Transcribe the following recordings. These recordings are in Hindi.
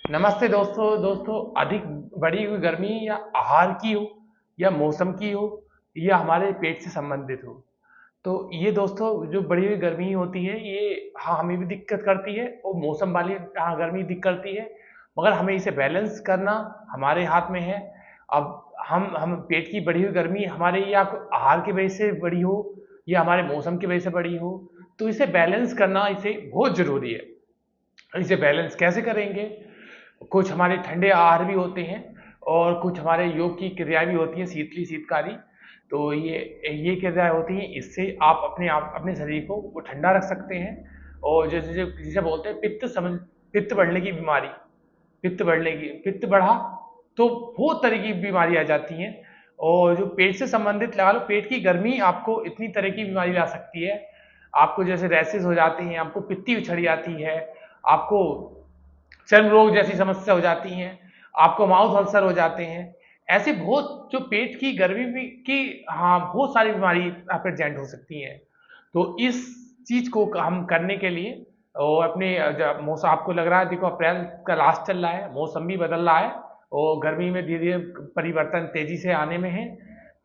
नमस्ते दोस्तों अधिक बढ़ी हुई गर्मी या आहार की हो या मौसम की हो या हमारे पेट से संबंधित हो। तो ये दोस्तों जो बढ़ी हुई गर्मी होती है ये हाँ हमें भी दिक्कत करती है और मौसम वाली हाँ गर्मी दिक्कत करती है, मगर हमें इसे बैलेंस करना हमारे हाथ में है। अब हम पेट की बढ़ी हुई गर्मी हमारे या आहार की वजह से बढ़ी हो या हमारे मौसम की वजह से बढ़ी हो, तो इसे बैलेंस करना इसे बहुत जरूरी है। इसे बैलेंस कैसे करेंगे? कुछ हमारे ठंडे आहार भी होते हैं और कुछ हमारे योग की क्रियाएं भी होती हैं, शीतली शीतकारी। तो ये क्रियाएं होती हैं, इससे आप अपने शरीर को वो ठंडा रख सकते हैं। और जैसे जिसे बोलते हैं पित्त बढ़ने की बीमारी, पित्त बढ़ा तो बहुत तरह की बीमारी आ जाती हैं। और जो पेट से संबंधित लगा लो, पेट की गर्मी आपको इतनी तरह की बीमारी ला सकती है। आपको जैसे रैसेस हो जाते हैं, आपको पित्ती उछड़ जाती है, आपको चर्म रोग जैसी समस्या हो जाती हैं, आपको माउथ अल्सर हो जाते हैं। ऐसे बहुत जो पेट की गर्मी की हाँ बहुत सारी बीमारी प्रेजेंट हो सकती हैं। तो इस चीज को हम करने के लिए और अपने जब मौसम आपको लग रहा है, देखो अप्रैल का लास्ट चल रहा है, मौसम भी बदल रहा है और गर्मी में धीरे धीरे परिवर्तन तेजी से आने में है।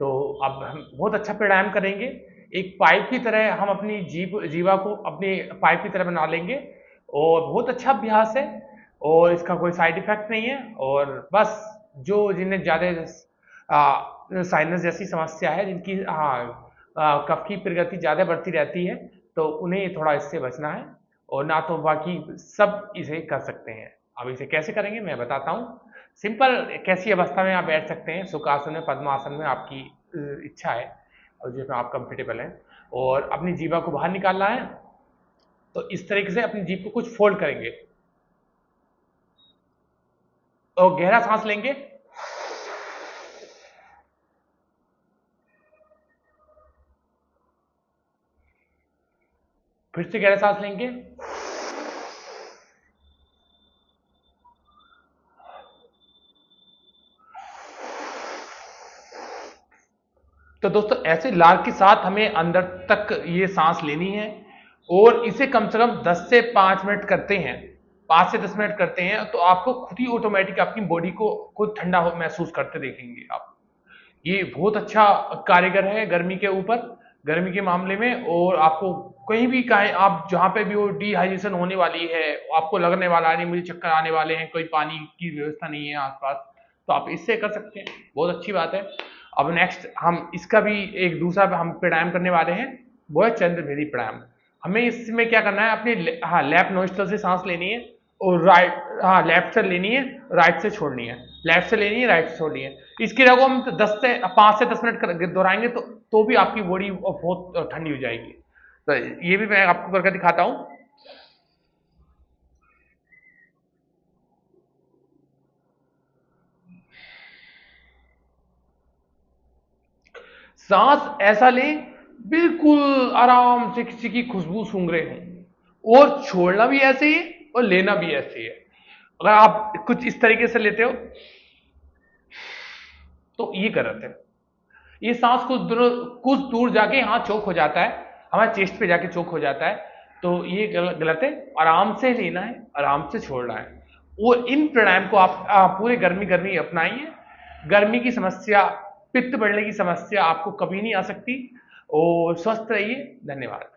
तो अब हम बहुत अच्छा प्राणायाम करेंगे। एक पाइप की तरह हम अपनी जीवा को अपने पाइप की तरह बना लेंगे और बहुत अच्छा अभ्यास है और इसका कोई साइड इफेक्ट नहीं है। और बस जो जिन्हें ज़्यादा साइनस जैसी समस्या है, जिनकी कफ की प्रगति ज़्यादा बढ़ती रहती है, तो उन्हें थोड़ा इससे बचना है। और ना तो बाकी सब इसे कर सकते हैं। अब इसे कैसे करेंगे मैं बताता हूँ। सिंपल कैसी अवस्था में आप बैठ सकते हैं, सुखासन में, पद्मासन में, आपकी इच्छा है और जिसमें आप कंफर्टेबल हैं। और अपनी जीवा को बाहर निकालना है। तो इस तरीके से अपनी जीभ को कुछ फोल्ड करेंगे और गहरा सांस लेंगे। फिर से गहरा सांस लेंगे। तो दोस्तों ऐसे लार के साथ हमें अंदर तक ये सांस लेनी है और इसे कम से कम 10 से 5 मिनट करते हैं। 5 से 10 मिनट करते हैं तो आपको खुद ही ऑटोमेटिक अपनी बॉडी को खुद ठंडा हो महसूस करते देखेंगे आप। ये बहुत अच्छा कारीगर है गर्मी के ऊपर, गर्मी के मामले में। और आपको कहीं भी कहें, आप जहाँ पे भी हो, डिहाइड्रेशन होने वाली है, आपको लगने वाला नहीं मुझे चक्कर आने वाले हैं, कोई पानी की व्यवस्था नहीं है आसपास, तो आप इससे कर सकते हैं। बहुत अच्छी बात है। अब नेक्स्ट हम इसका भी एक दूसरा हम प्राणायाम करने वाले हैं, वो है चंद्रभेदी प्राणायाम। हमें इसमें क्या करना है, अपने हाँ लेफ्ट नोस्ट्रल से सांस लेनी है और राइट हाँ लेफ्ट से लेनी है, राइट से छोड़नी है, लेफ्ट से लेनी है, राइट से छोड़नी है। इसकी रगो हम 5 से 10 मिनट दोहराएंगे तो भी आपकी बॉडी बहुत ठंडी हो जाएगी। तो ये भी मैं आपको करके दिखाता हूं। सांस ऐसा लें बिल्कुल आराम से, किसी की खुशबू सूंघ रहे हो, और छोड़ना भी ऐसे ही है और लेना भी ऐसे ही है। अगर आप कुछ इस तरीके से लेते हो तो ये कर रहे थे, ये सांस कुछ दूर जाके यहाँ चोक हो जाता है, हमारे चेस्ट पे जाके चोक हो जाता है। तो ये गलत है। आराम से लेना है, आराम से छोड़ना है। और इन प्राणायाम को आप पूरे गर्मी गर्मी अपनाइए। गर्मी की समस्या, पित्त बढ़ने की समस्या आपको कभी नहीं आ सकती। और स्वस्थ रहिए। धन्यवाद।